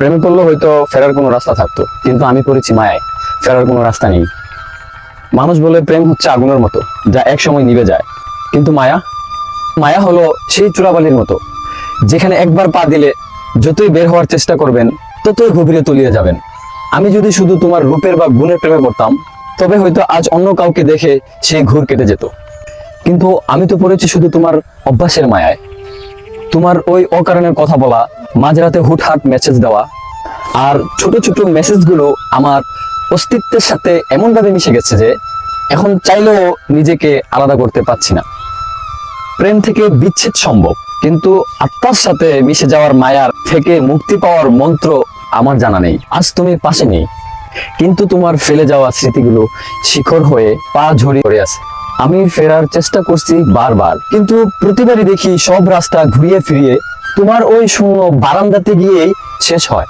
প্রেমে পড়লে হয়তো ফেরার কোনো রাস্তা থাকতো, কিন্তু আমি পড়েছি মায়ায়, ফেরার কোনো রাস্তা নেই। মানুষ বলে প্রেম হচ্ছে আগুনের মতো, যা এক সময় নিভে যায়, কিন্তু মায়া, মায়া হলো সেই চূড়াবালির মতো, যেখানে একবার পা দিলে যতই বের হওয়ার চেষ্টা করবেন ততই গভীরে তলিয়ে যাবেন। আমি যদি শুধু তোমার রূপের বা গুণের প্রেমে পড়তাম, তবে হয়তো আজ অন্য কাউকে দেখে সেই ঘুর কেটে যেত। কিন্তু আমি তো পড়েছি শুধু তোমার অভ্যাসের মায়ায়, তোমার ওই অকারণের কথা বলা, মাঝরাতে হুটহাট মেসেজ দেওয়া, আর ছোট ছোট মেসেজগুলো আমার অস্তিত্বের সাথে এমন ভাবে মিশে গেছে যে এখন চাইলেও নিজেকে আলাদা করতে পারছি না। প্রেম থেকে বিচ্ছেদ সম্ভব, কিন্তু আত্মার সাথে মিশে যাওয়ার মায়ার থেকে মুক্তি পাওয়ার মন্ত্র আমার জানা নেই। আজ তুমি পাশে নেই, কিন্তু তোমার ফেলে যাওয়া স্মৃতিগুলো শিকড় হয়ে পা ঝরিয়ে পড়ে আছে। আমি ফেরার চেষ্টা করছি বারবার, কিন্তু প্রতিবারই দেখি সব রাস্তা ঘুরিয়ে ফিরিয়ে তোমার ওই শূন্য বারান্দাতে গিয়েই শেষ হয়।